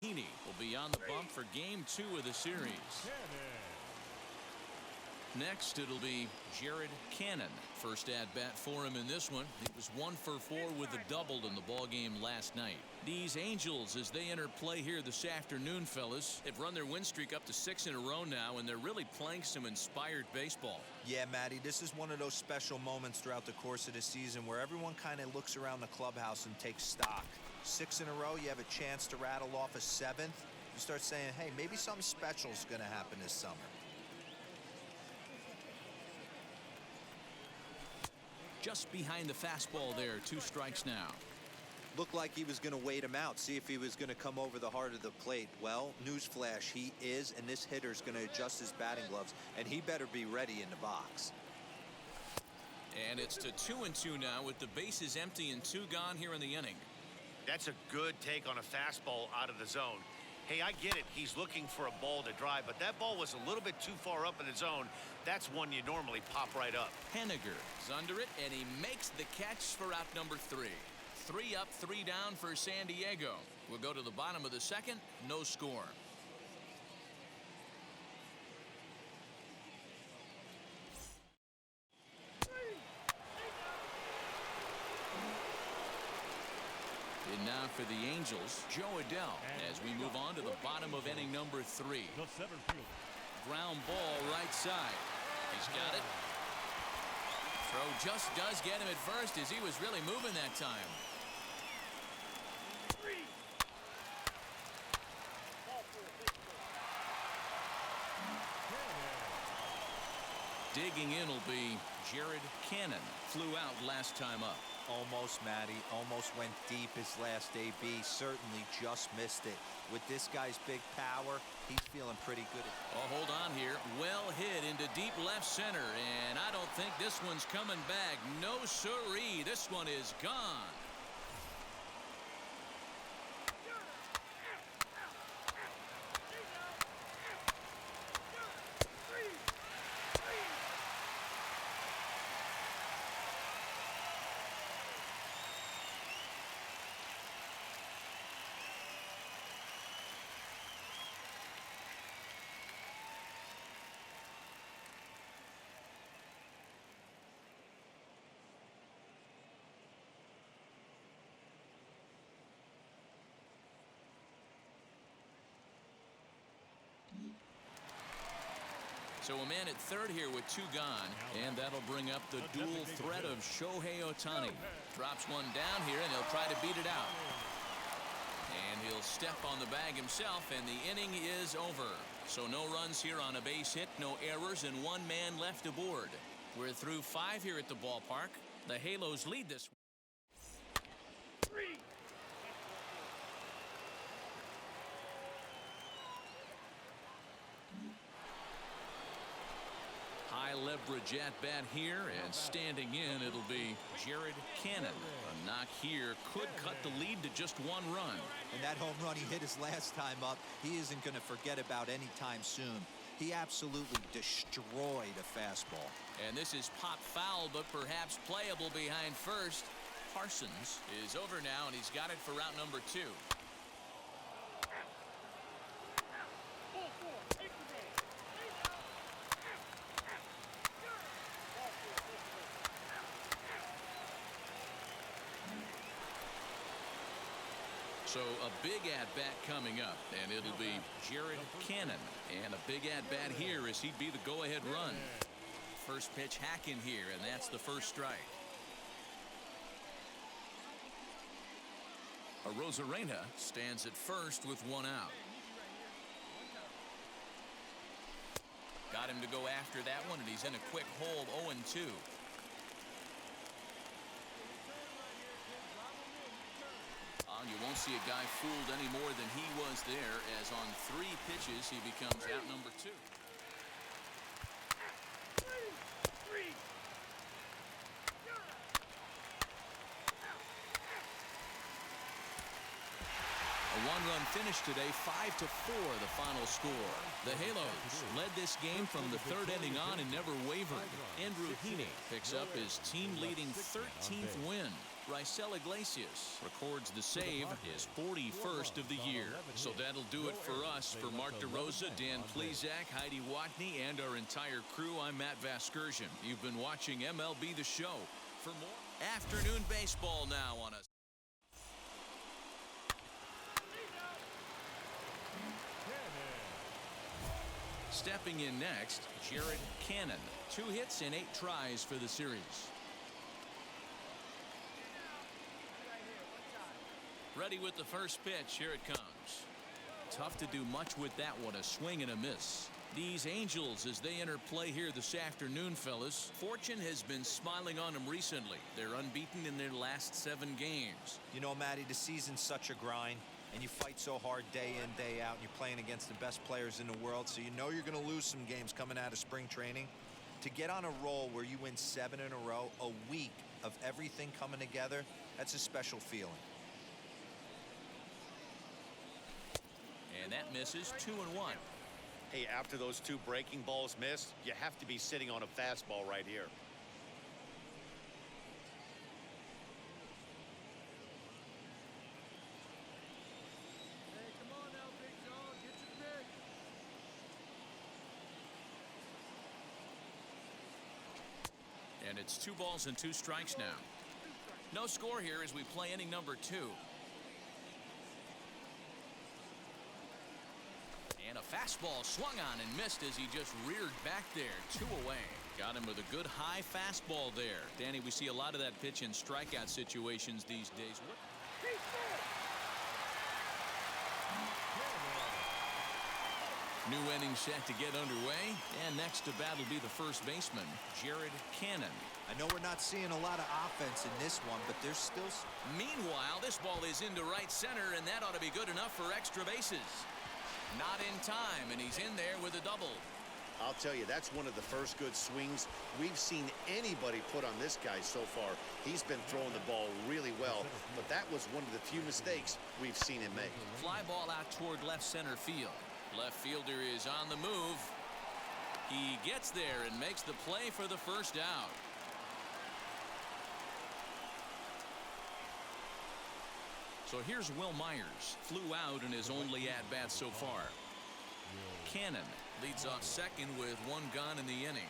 Heaney will be on the bump for game 2 of the series. Next, it'll be Jared Cannon. First at bat for him in this one. He was 1 for 4 with a double in the ballgame last night. These Angels, as they enter play here this afternoon, fellas, have run their win streak up to 6 in a row now, and they're really playing some inspired baseball. Yeah, Matty, this is one of those special moments throughout the course of the season where everyone kind of looks around the clubhouse and takes stock. 6 in a row, you have a chance to rattle off a 7th. You start saying, hey, maybe something special is going to happen this summer. Just behind the fastball there, 2 strikes now. Looked like he was going to wait him out, see if he was going to come over the heart of the plate. Well, newsflash, he is, and this hitter's going to adjust his batting gloves, and he better be ready in the box. And it's to 2-2 now with the bases empty and 2 gone here in the inning. That's a good take on a fastball out of the zone. Hey, I get it. He's looking for a ball to drive, but that ball was a little bit too far up in the zone. That's one you normally pop right up. Henniger is under it, and he makes the catch for out number 3. 3 up, 3 down for San Diego. We'll go to the bottom of the second. No score. And now for the Angels, Joe Adell, as we move on to the bottom of inning number 3. Ground ball right side. He's got it. Throw just does get him at first as he was really moving that time. Digging in will be Jared Cannon. Flew out last time up. Almost, Matty. Almost went deep his last AB. Certainly just missed it. With this guy's big power, he's feeling pretty good. Oh, hold on here. Well hit into deep left center. And I don't think this one's coming back. No siree. This one is gone. So a man at third here with 2 gone, and that'll bring up the dual threat of Shohei Ohtani. Drops one down here, and he'll try to beat it out. And he'll step on the bag himself, and the inning is over. So no runs here on a base hit, no errors, and 1 man left aboard. We're through 5 here at the ballpark. The Halos lead this. High leverage at bat here, and standing in it'll be Jared Cannon. A knock here could cut the lead to just 1 run. And that home run he hit his last time up, he isn't going to forget about anytime soon. He absolutely destroyed a fastball. And this is pop foul, but perhaps playable behind first. Parsons is over now, and he's got it for route number 2. So a big at-bat coming up, and it'll be Jared Cannon. And a big at-bat here as he'd be the go-ahead run. First pitch hacking here, and that's the first strike. Arozarena stands at first with 1 out. Got him to go after that one, and he's in a quick hold, 0-2. You won't see a guy fooled any more than he was there, as on 3 pitches he becomes out number 2. A 1-run finish today, 5-4 the final score. The Halos led this game from the 3rd inning on and never wavered. Andrew Heaney picks up his team-leading 13th win. Raisel Iglesias records the save, his 41st of the year. So that'll do it for us. For Mark DeRosa, Dan Plezak, Heidi Watney, and our entire crew, I'm Matt Vasgersian. You've been watching MLB The Show. For more afternoon baseball now on us. Stepping in next, Jared Cannon. 2 hits and 8 tries for the series. Ready with the first pitch. Here it comes. Tough to do much with that one. A swing and a miss. These Angels, as they enter play here this afternoon, fellas, fortune has been smiling on them recently. They're unbeaten in their last 7 games. You know, Matty, the season's such a grind, and you fight so hard day in, day out, and you're playing against the best players in the world, so you know you're going to lose some games coming out of spring training. To get on a roll where you win 7 in a row, a week of everything coming together, that's a special feeling. And that misses 2-1. Hey, after those 2 breaking balls missed, you have to be sitting on a fastball right here. Hey, come on now, Big John. Get your pick. And it's 2 balls and 2 strikes now. No score here as we play inning number 2. And a fastball swung on and missed as he just reared back there. 2 away. Got him with a good high fastball there. Danny, we see a lot of that pitch in strikeout situations these days. New inning set to get underway. And next to bat will be the first baseman, Jared Cannon. I know we're not seeing a lot of offense in this one, but there's still... Meanwhile, this ball is into right center, and that ought to be good enough for extra bases. Not in time, and he's in there with a double. I'll tell you, that's one of the first good swings we've seen anybody put on this guy so far. He's been throwing the ball really well, but that was one of the few mistakes we've seen him make. Fly ball out toward left center field. Left fielder is on the move. He gets there and makes the play for the first out. So here's Will Myers. Flew out in his only at-bat so far. Cannon leads off second with 1 gone in the inning.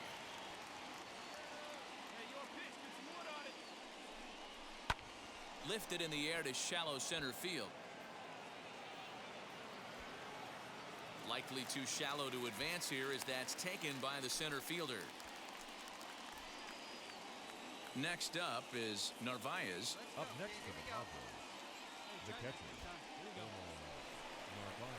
Lifted in the air to shallow center field. Likely too shallow to advance here as that's taken by the center fielder. Next up is Narvaez. Up next to the Padres, the catcher, Narvaez.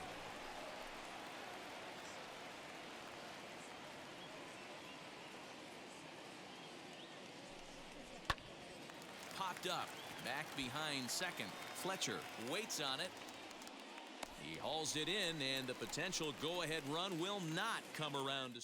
Popped up. Back behind second. Fletcher waits on it. He hauls it in, and the potential go-ahead run will not come around to...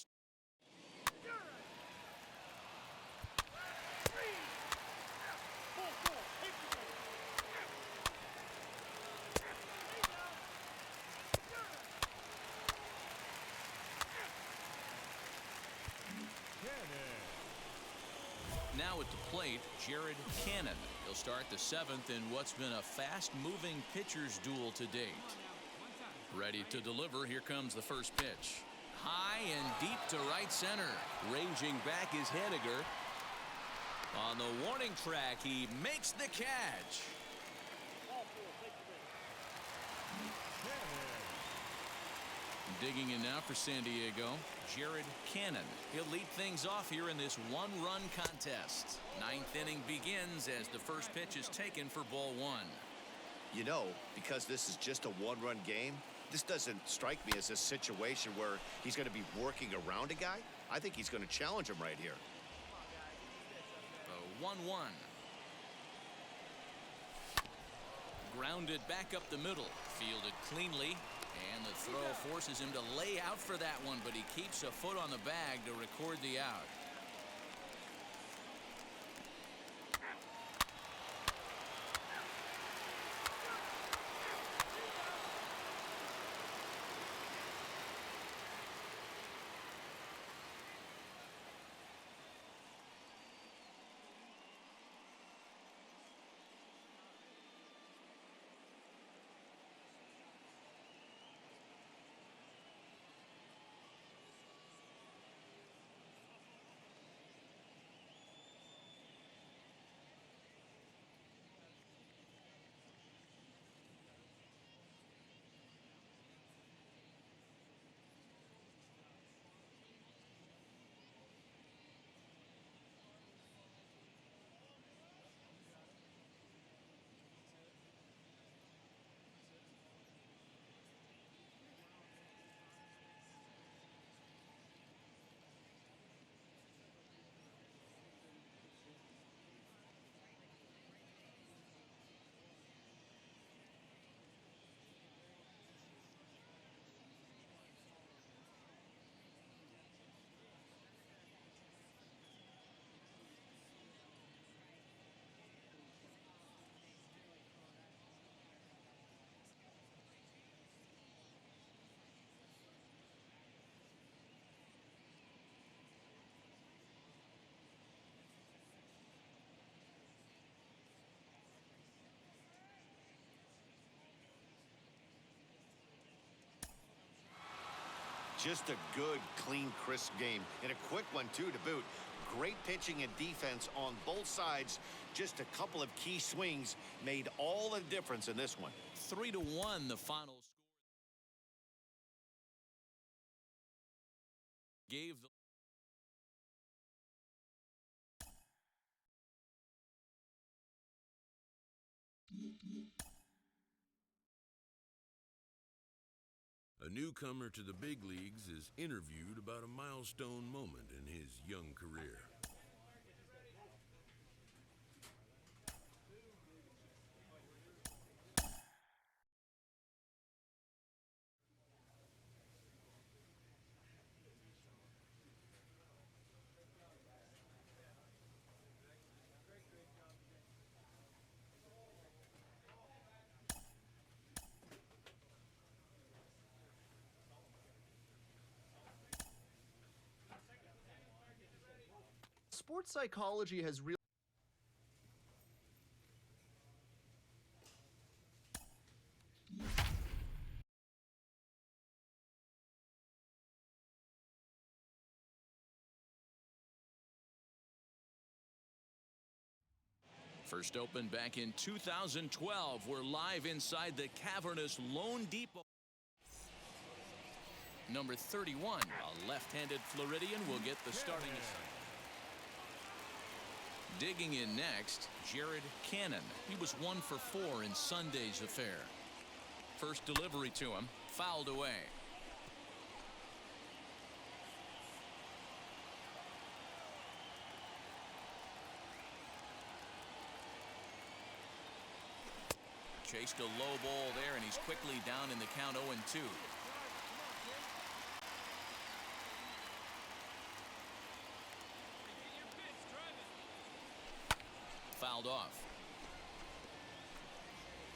Now at the plate, Jared Cannon. He'll start the 7th in what's been a fast-moving pitcher's duel to date. Ready to deliver. Here comes the first pitch. High and deep to right center. Ranging back is Henniger. On the warning track, he makes the catch. Digging in now for San Diego, Jared Cannon. He'll lead things off here in this 1-run contest. 9th inning begins as the first pitch is taken for ball 1. You know, because this is just a 1-run game, this doesn't strike me as a situation where he's going to be working around a guy. I think he's going to challenge him right here. 1-1. Grounded back up the middle. Fielded cleanly. And the throw forces him to lay out for that one, but he keeps a foot on the bag to record the out. Just a good, clean, crisp game. And a quick one, too, to boot. Great pitching and defense on both sides. Just a couple of key swings made all the difference in this one. 3-1 the final score. Gave the A newcomer to the big leagues is interviewed about a milestone moment in his young career. Sports psychology has really first opened back in 2012. We're live inside the cavernous Lone Depot. Number 31, a left-handed Floridian, will get the starting assignment. Digging in next, Jared Cannon. He was 1 for 4 in Sunday's affair. First delivery to him, fouled away. Chased a low ball there, and he's quickly down in the count 0-2. Fouled off.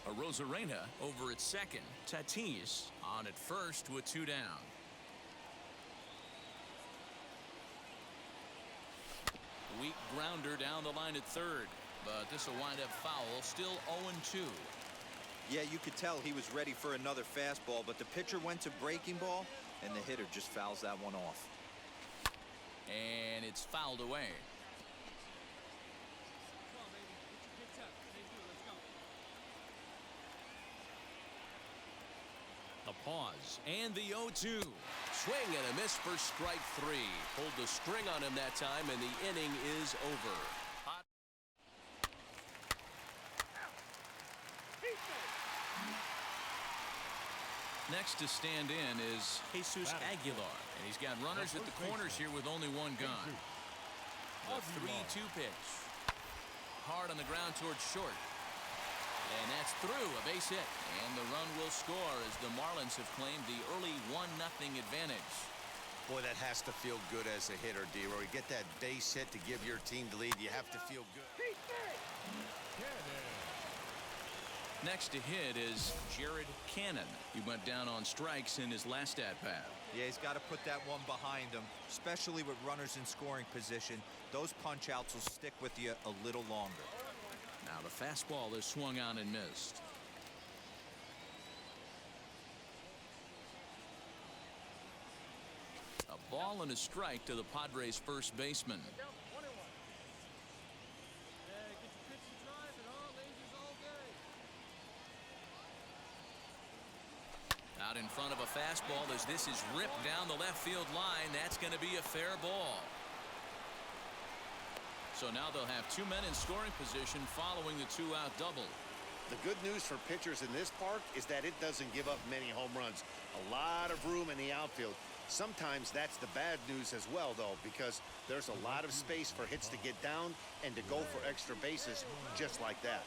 Arozarena over at second. Tatis on at first with 2 down. Weak grounder down the line at third, but this will wind up foul. Still 0-2. Yeah, you could tell he was ready for another fastball, but the pitcher went to breaking ball, and the hitter just fouls that one off. And it's fouled away. The pause and the 0-2. Swing and a miss for strike 3. Pulled the string on him that time, and the inning is over. Next to stand in is Jesus Aguilar, and he's got runners at the corners here with only 1 gone. The 3-2 pitch. Hard on the ground towards short. And that's through, a base hit. And the run will score as the Marlins have claimed the early 1-0 advantage. Boy, that has to feel good as a hitter, D-Roy. You get that base hit to give your team the lead. You have to feel good. Next to hit is Jared Cannon. He went down on strikes in his last at-bat. Yeah, he's got to put that one behind him, especially with runners in scoring position. Those punch-outs will stick with you a little longer. Now the fastball is swung on and missed. A ball and a strike to the Padres' first baseman. Out in front of a fastball as this is ripped down the left field line. That's going to be a fair ball. So now they'll have 2 men in scoring position following the 2-out double. The good news for pitchers in this park is that it doesn't give up many home runs. A lot of room in the outfield. Sometimes that's the bad news as well, though, because there's a lot of space for hits to get down and to go for extra bases just like that.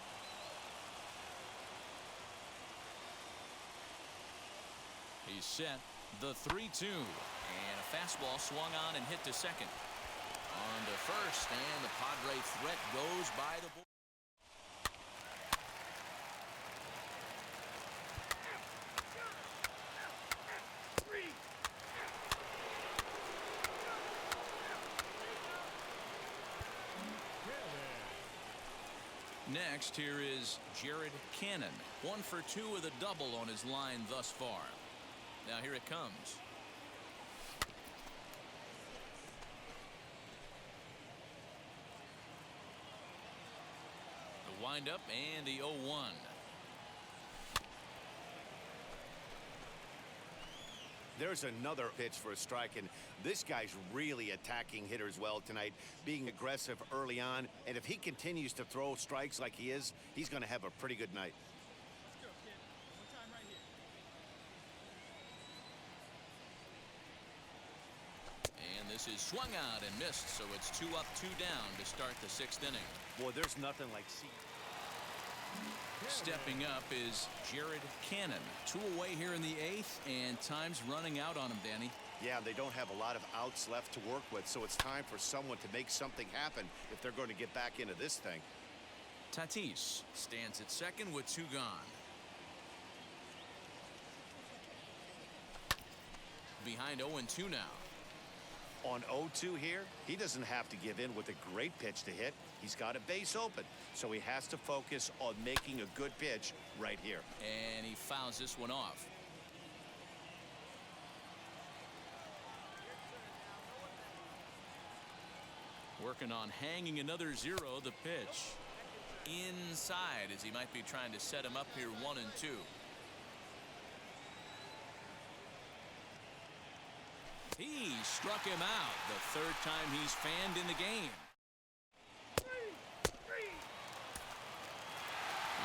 He's set. The 3-2. And a fastball swung on and hit to second. On to first, and the Padre threat goes by the board. Next, here is Jared Cannon. 1 for 2 with a double on his line thus far. Now here it comes. windup and the 0-1. There's another pitch for a strike, and this guy's really attacking hitters well tonight, being aggressive early on, and if he continues to throw strikes like he is, he's going to have a pretty good night. Let's go, kid. One time right here. And this is swung out and missed, so it's 2 up, 2 down to start the 6th inning. Boy, there's nothing like seeing. Stepping up is Jared Cannon. 2 away here in the 8th, and time's running out on him, Danny. Yeah, they don't have a lot of outs left to work with, so it's time for someone to make something happen if they're going to get back into this thing. Tatis stands at second with 2 gone. Behind 0-2 now. On 0-2 here, he doesn't have to give in with a great pitch to hit. He's got a base open, so he has to focus on making a good pitch right here. And he fouls this one off. Working on hanging another 0. The pitch inside as he might be trying to set him up here 1-2. He struck him out the 3rd time he's fanned in the game. A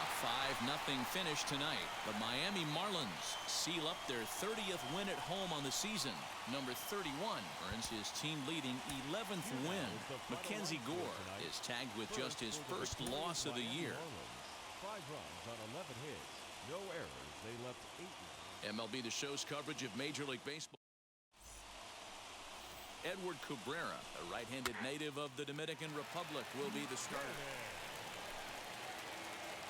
5-0 finish tonight. The Miami Marlins seal up their 30th win at home on the season. Number 31 earns his team-leading 11th win. Mackenzie Gore is tagged with just his first loss of the year. 5 runs on 11 hits. No errors. They left 8. MLB The Show's coverage of Major League Baseball. Edward Cabrera, a right-handed native of the Dominican Republic, will be the starter.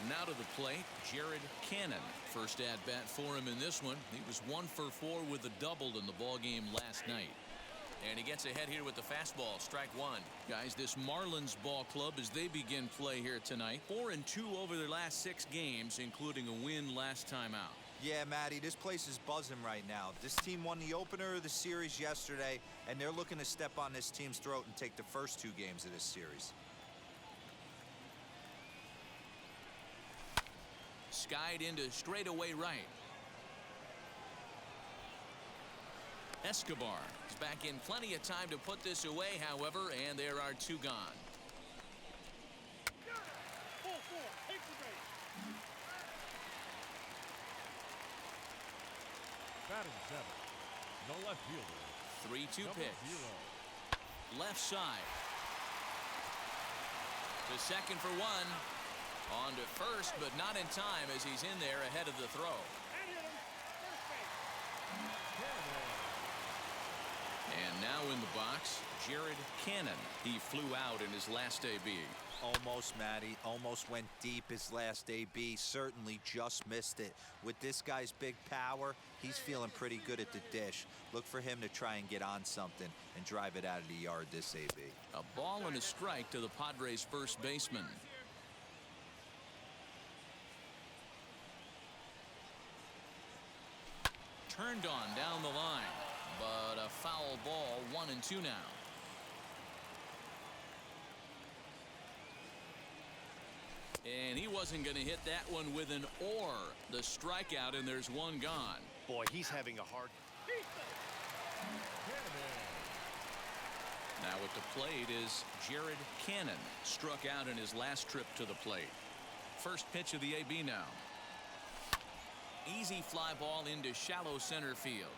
Now to the plate, Jared Cannon. First at-bat for him in this one. He was 1 for 4 with a double in the ballgame last night. And he gets ahead here with the fastball, strike 1. Guys, this Marlins ball club, as they begin play here tonight, 4-2 over their last 6 games, including a win last time out. Yeah, Matty, this place is buzzing right now. This team won the opener of the series yesterday, and they're looking to step on this team's throat and take the first 2 games of this series. Skied into straightaway right. Escobar is back in plenty of time to put this away, however, and there are 2 gone. Batting 7. The left fielder. 3-2 Number pitch. 0. Left side. To second for 1. On to first, but not in time as he's in there ahead of the throw. And now in the box, Jared Cannon. He flew out in his last AB. Almost, Matty. Almost went deep his last AB. Certainly just missed it. With this guy's big power, he's feeling pretty good at the dish. Look for him to try and get on something and drive it out of the yard this AB. A ball and a strike to the Padres' first baseman. Turned on down the line, but a foul ball, 1-2 now. And he wasn't going to hit that one with an or. The strikeout, and there's 1 gone. Boy, he's having a hard. Now at the plate is Jared Cannon. Struck out in his last trip to the plate. First pitch of the AB now. Easy fly ball into shallow center field.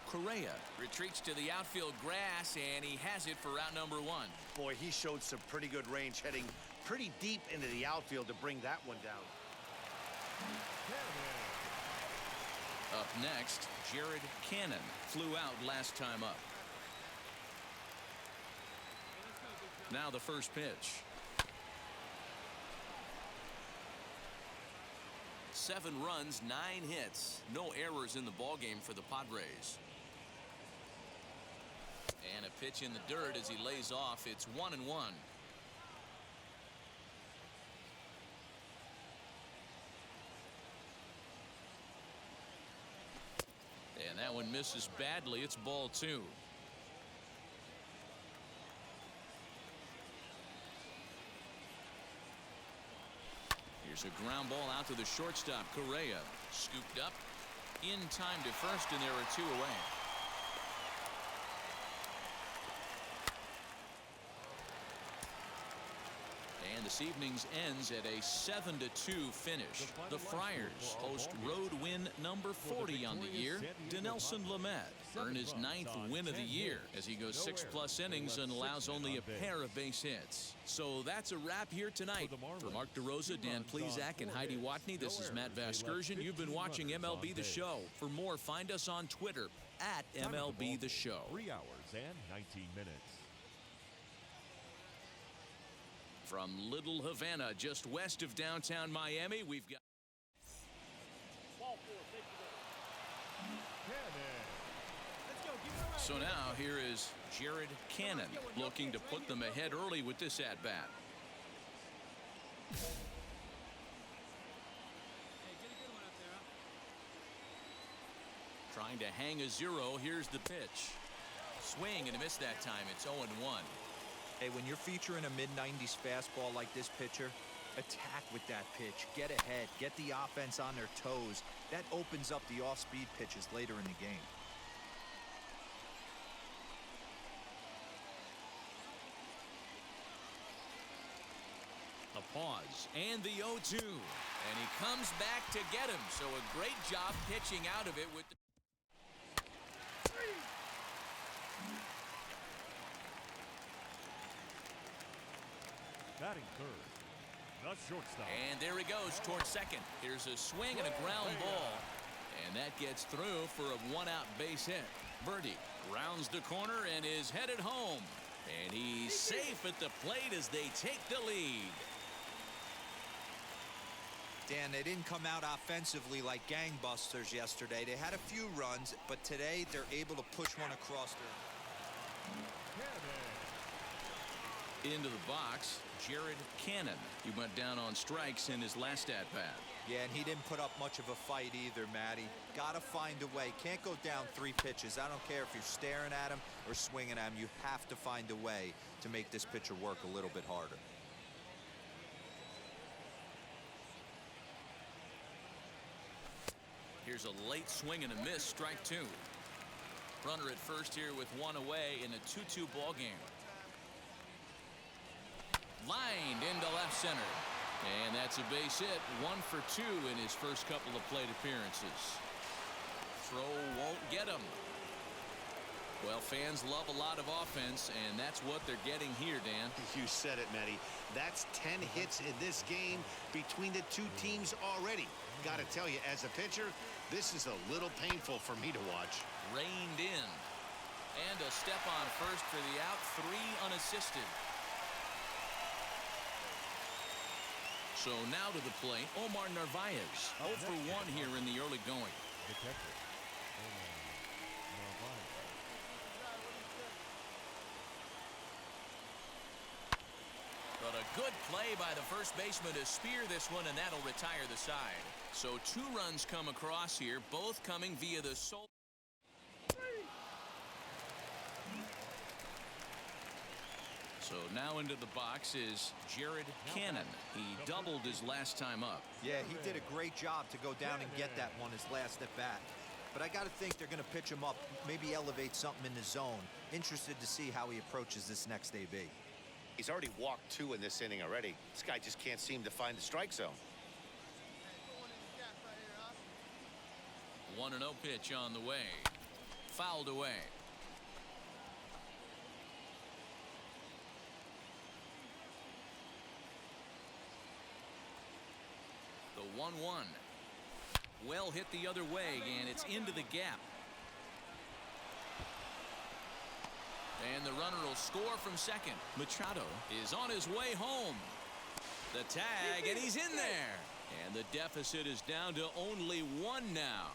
Correa retreats to the outfield grass, and he has it for out number 1. Boy, he showed some pretty good range, heading pretty deep into the outfield to bring that one down. Up next, Jared Cannon. Flew out last time up. Now the first pitch. 7 runs, 9 hits. No errors in the ballgame for the Padres. And a pitch in the dirt as he lays off. It's 1-1. And that one misses badly. It's ball 2. Here's a ground ball out to the shortstop. Correa scooped up in time to first, and there are 2 away. And this evening's ends at a 7-2 finish. The Friars host road win number 40 on the year. Dinelson Lamet earned his 9th win of the year as he goes 6+ innings and allows only a pair of base hits. So that's a wrap here tonight. For Mark DeRosa, Dan Plezak, and Heidi Watney, this is Matt Vasgersian. You've been watching MLB The Show. For more, find us on Twitter at MLB The Show. 3 hours and 19 minutes. From Little Havana, just west of downtown Miami, we've got... So now here is Jared Cannon looking to put them ahead early with this at-bat. Trying to hang a 0. Here's the pitch. Swing and a miss that time. It's 0-1. Hey, when you're featuring a mid-90s fastball like this pitcher, attack with that pitch. Get ahead. Get the offense on their toes. That opens up the off-speed pitches later in the game. A pause and the 0-2. And he comes back to get him. So a great job pitching out of it with the... Batting third, the shortstop. And there he goes towards second. Here's a swing and a ground ball. And that gets through for a 1-out base hit. Birdie rounds the corner and is headed home. And he's safe at the plate as they take the lead. Dan, they didn't come out offensively like gangbusters yesterday. They had a few runs, but today they're able to push one across their... Into the box, Jared Cannon. He went down on strikes in his last at-bat. Yeah, and he didn't put up much of a fight either, Matty. Gotta find a way. Can't go down 3 pitches. I don't care if you're staring at him or swinging at him. You have to find a way to make this pitcher work a little bit harder. Here's a late swing and a miss, strike 2. Runner at first here with 1 away in a 2-2 ball game. Lined into left center. And that's a base hit. 1 for 2 in his first couple of plate appearances. Throw won't get him. Well, fans love a lot of offense, and that's what they're getting here, Dan. You said it, Matty. That's 10 hits in this game between the 2 teams already. Got to tell you, as a pitcher, this is a little painful for me to watch. Reined in. And a step on first for the out. 3 unassisted. So now to the plate, Omar Narvaez. 0 for 1 here in the early going. But a good play by the first baseman to spear this one, and that'll retire the side. So 2 runs come across here, both coming via the sole. So now into the box is Jared Cannon. He doubled his last time up. Yeah, he did a great job to go down and get that one his last at bat. But I got to think they're going to pitch him up, maybe elevate something in the zone. Interested to see how he approaches this next AB. He's already walked 2 in this inning already. This guy just can't seem to find the strike zone. 1-0 pitch on the way. Fouled away. The 1-1. Well hit the other way, and it's into the gap. And the runner will score from second. Machado is on his way home. The tag, and he's in there. And the deficit is down to only 1 now.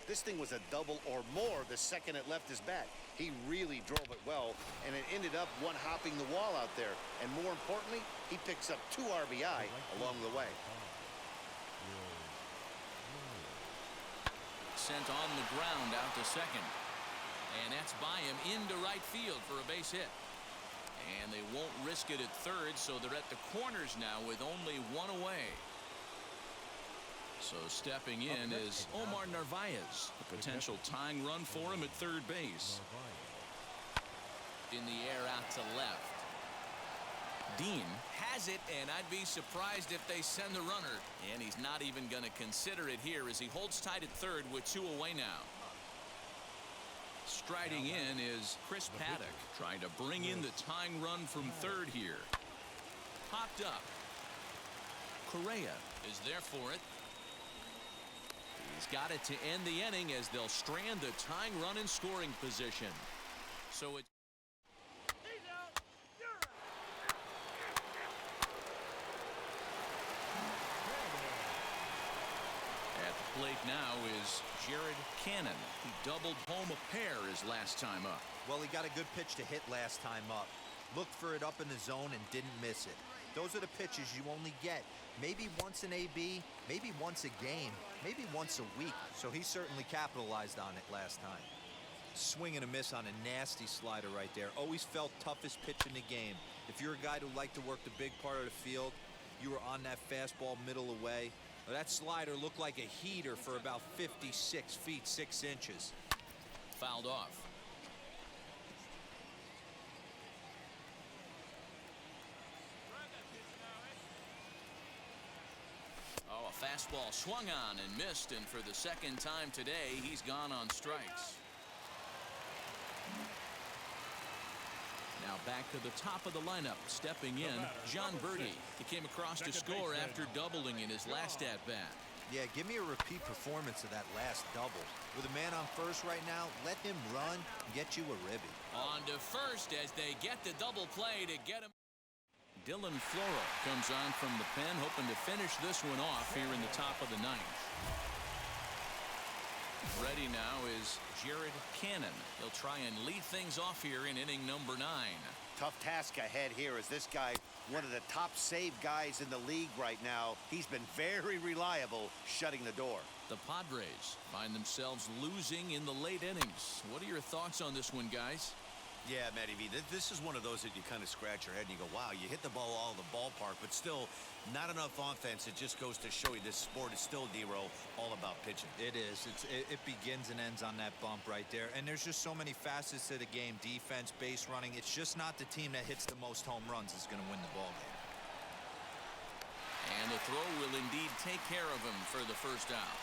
This thing was a double or more the second it left his bat. He really drove it well, and it ended up one-hopping the wall out there. And more importantly, he picks up 2 RBI along the way. Sent on the ground out to second. And that's by him into right field for a base hit. And they won't risk it at third, so they're at the corners now with only one away. So stepping in is Omar Narvaez, a potential tying run for him at third base. In the air out to left. Dean has it, and I'd be surprised if they send the runner. And he's not even going to consider it here as he holds tight at third with 2 away now. Striding in is Chris Paddock, trying to bring in the tying run from third here. Popped up. Correa is there for it. He's got it to end the inning as they'll strand the tying run in scoring position. So it's at the plate now is Jared Cannon. He doubled home a pair his last time up. Well, he got a good pitch to hit last time up. Looked for it up in the zone and didn't miss it. Those are the pitches you only get maybe once in AB, maybe once a game, maybe once a week. So he certainly capitalized on it last time. Swing and a miss on a nasty slider right there. Always felt toughest pitch in the game. If you're a guy who liked to work the big part of the field, you were on that fastball middle away. Well, that slider looked like a heater for about 56 feet 6 inches. Fouled off. Oh, a fastball swung on and missed, and for the second time today, he's gone on strikes. Now back to the top of the lineup, stepping in, John Birdie. He came across to score after doubling in his last at-bat. Yeah, give me a repeat performance of that last double. With a man on first right now, let him run and get you a ribby. On to first as they get the double play to get him. Dylan Floro comes on from the pen, hoping to finish this one off here in the top of the ninth. Ready now is Jared Cannon. He'll try and lead things off here in inning number 9. Tough task ahead here as this guy, one of the top save guys in the league right now. He's been very reliable shutting the door. The Padres find themselves losing in the late innings. What are your thoughts on this one, guys? Yeah, Matty V, this is one of those that you kind of scratch your head and you go, wow, you hit the ball all the ballpark, but still not enough offense. It just goes to show you this sport is still, D-Row, all about pitching. It is. It begins and ends on that bump right there. And there's just so many facets to the game. Defense, base running. It's just not the team that hits the most home runs is going to win the ball game. And the throw will indeed take care of him for the first out.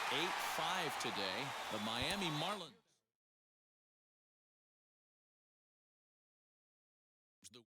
8-5 today. The Miami Marlins. The